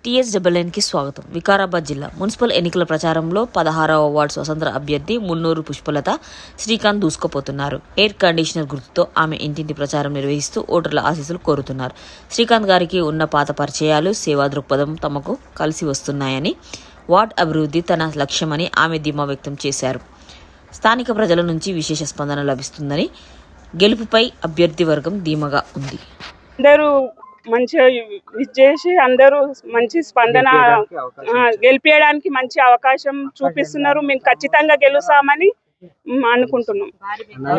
టీఎస్‌డబ్ల్యూఎన్‌కి స్వాగతం. వికారాబాద్ జిల్లా మున్సిపల్ ఎన్నికల ప్రచారంలో 16వ వార్డు స్వతంత్ర అభ్యర్థి మున్నూరు పుష్పలత శ్రీకాంత్ దూసుకుపోతున్నారు. ఎయిర్ కండిషనర్ గుర్తుతో ఆమె ఇంటింటి ప్రచారం నిర్వహిస్తూ ఓటర్ల ఆశీస్సులు కోరుతున్నారు. శ్రీకాంత్ గారికి ఉన్న పాత పరిచయాలు, సేవా దృక్పథం తమకు కలిసి వస్తున్నాయని, వార్డ్ అభివృద్ధి తన లక్ష్యమని ఆమె ధీమా వ్యక్తం చేశారు. స్థానిక ప్రజల నుంచి విశేష స్పందన లభిస్తుందని, గెలుపుపై అభ్యర్థి వర్గం ధీమాగా ఉంది. మంచిగా చేసి అందరూ మంచి స్పందన గెలిపించడానికి మంచి అవకాశం చూపిస్తున్నారు. మేము ఖచ్చితంగా గెలుస్తామని అనుకుంటున్నాం.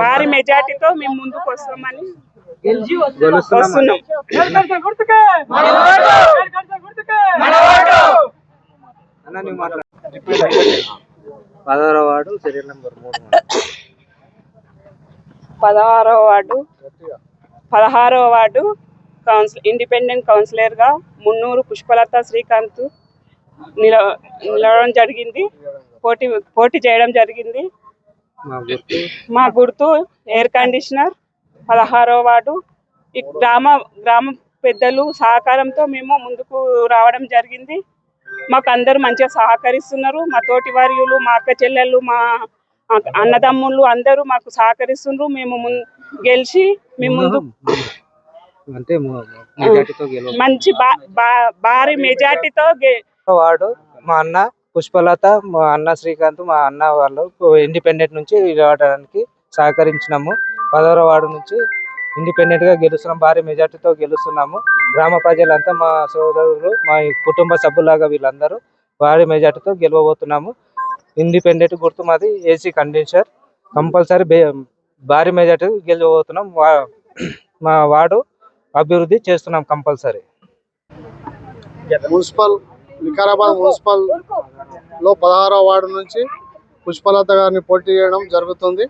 భారీ మెజార్టీతో మేము ముందుకు వస్తామని వస్తున్నాం. 16వ వార్డు ఇండిపెండెంట్ కౌన్సిలర్ గా మున్నూరు పుష్పలత శ్రీకాంత్ నిలవడం జరిగింది. పోటీ చేయడం జరిగింది. మా గుర్తు ఎయిర్ కండిషనర్. 16వ వార్డు ఈ గ్రామ పెద్దలు సహకారంతో మేము ముందుకు రావడం జరిగింది. మాకు అందరూ మంచిగా సహకరిస్తున్నారు. మా తోటి వార్యులు, మా అక్క చెల్లెళ్ళు, మా అన్నదమ్ముళ్ళు అందరూ మాకు సహకరిస్తున్నారు. మేము గెలిచి మేము ముందు మంచి భారీ మెజార్టీతో వార్డు మా అన్న పుష్పలత, మా అన్న శ్రీకాంత్, మా అన్న వాళ్ళు ఇండిపెండెంట్ నుంచి రావడానికి సహకరించినాము. 16వ వార్డు నుంచి ఇండిపెండెంట్ గా గెలుస్తున్నాం. భారీ మెజార్టీతో గెలుస్తున్నాము. గ్రామ ప్రజలంతా మా సోదరులు, మా కుటుంబ సభ్యులాగా వీళ్ళందరూ భారీ మెజార్టీతో గెలవబోతున్నాము. ఇండిపెండెంట్ గుర్తు మాది ఏసీ కండెన్సర్. కంపల్సరీ భారీ మెజార్టీ గెలవబోతున్నాం. మా వార్డు అభివృద్ధి చేస్తున్నాం కంపల్సరీ. వికారాబాద్ మున్సిపల్ లో 16వ వార్డు నుంచి పుష్పలత గారిని పోటీ చేయడం జరుగుతుంది.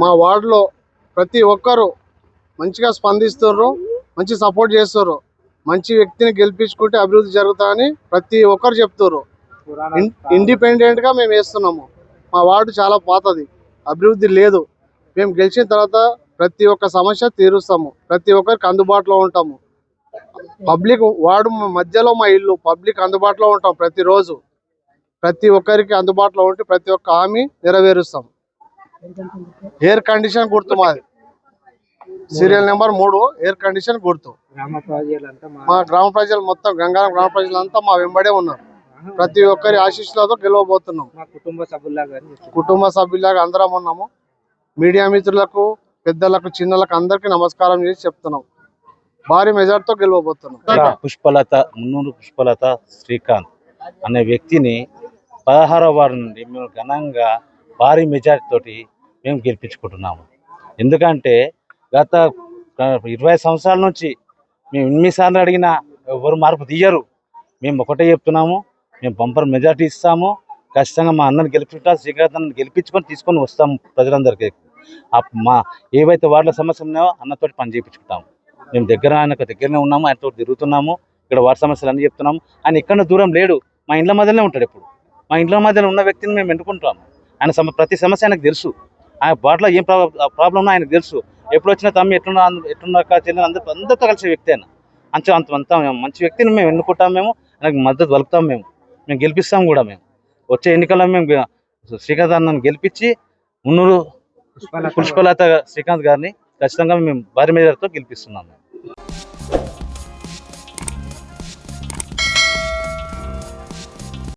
మా వార్డులో ప్రతి ఒక్కరూ మంచిగా స్పందిస్తున్నారు, మంచి సపోర్ట్ చేస్తున్నారు. మంచి వ్యక్తిని గెలిపించుకుంటే అభివృద్ధి జరుగుతాయని ప్రతి ఒక్కరు చెప్తున్నారు. ఇండిపెండెంట్ గా మేము వేస్తున్నాము. మా వార్డు చాలా పాతది, అభివృద్ధి లేదు. మేము గెలిచిన తర్వాత ప్రతి ఒక్క సమస్య తీరుస్తాము. ప్రతి ఒక్కరికి అందుబాటులో ఉంటాము. పబ్లిక్ వార్డు మధ్యలో మా ఇల్లు, పబ్లిక్ అందుబాటులో ఉంటాం. ప్రతిరోజు ప్రతి ఒక్కరికి అందుబాటులో ఉంటే ప్రతి ఒక్క హామీ నెరవేరుస్తాం. ఎయిర్ కండిషన్ గుర్తు మాది, సీరియల్ నెంబర్ 3 ఎయిర్ కండిషన్ గుర్తు. మా గ్రామ ప్రజలు మొత్తం గంగారం గ్రామ ప్రజలంతా మా వెంబడే ఉన్నారు. ప్రతి ఒక్కరి ఆశీస్సులతో గెలవబోతున్నాం. కుటుంబ సభ్యులాగా అందరం ఉన్నాము. మీడియా మిత్రులకు, పెద్దలకు, చిన్నలకు అందరికి నమస్కారం చేసి చెప్తున్నాం. భారీ మెజార్టీతో గెలవబోతున్నాం. మున్నూరు పుష్పలత శ్రీకాంత్ అనే వ్యక్తిని 16వ వార్డు నుండి మేము ఘనంగా భారీ మెజార్టీ తోటి మేము గెలిపించుకుంటున్నాము. ఎందుకంటే గత 20 సంవత్సరాల నుంచి మేము ఎన్నిసార్లు అడిగినా ఎవరు మార్పు తీయరు. మేము ఒకటే చెప్తున్నాము, మేము బంపర్ మెజార్టీ ఇస్తాము. ఖచ్చితంగా మా అన్నని గెలిపించుకుంటాం. శ్రీకాంత్ అన్నని గెలిపించుకొని తీసుకొని వస్తాము. ప్రజలందరికీ మా ఏవైతే వార్డుల సమస్యలు ఉన్నాయో అన్నతోటి పని చేయించుకుంటాము. మేము ఆయనకు దగ్గరనే ఉన్నాము, ఆయనతో తిరుగుతున్నాము. ఇక్కడ వార్డు సమస్యలు అన్నీ చెప్తున్నాము. ఆయన ఎక్కడ దూరం లేడు, మా ఇండ్ల మధ్యలోనే ఉంటాడు. ఎప్పుడు మా ఇంట్లో మధ్యలో ఉన్న వ్యక్తిని మేము ఎన్నుకుంటాము. ఆయన ప్రతి సమస్య ఆయనకు తెలుసు. ఆయన వార్డులో ఏం ప్రాబ్లం ఉన్నా ఆయనకు తెలుసు. ఎప్పుడు వచ్చినా తమ్మి ఎట్లున్న చెల్లి అందరితో కలిసే వ్యక్తి ఆయన. అంత మంచి వ్యక్తిని మేము ఎన్నుకుంటాం. మేము ఆయనకు మద్దతు పలుకుతాం. మేము గెలిపిస్తాం కూడా. మేము వచ్చే ఎన్నికల్లో మేము శ్రీకాంత్ అన్నను గెలిపించి మున్నూరు పుష్పలత శ్రీకాంత్ గారిని ఖచ్చితంగా మేము భారీ మెజార్టీతో గెలిపిస్తున్నాము.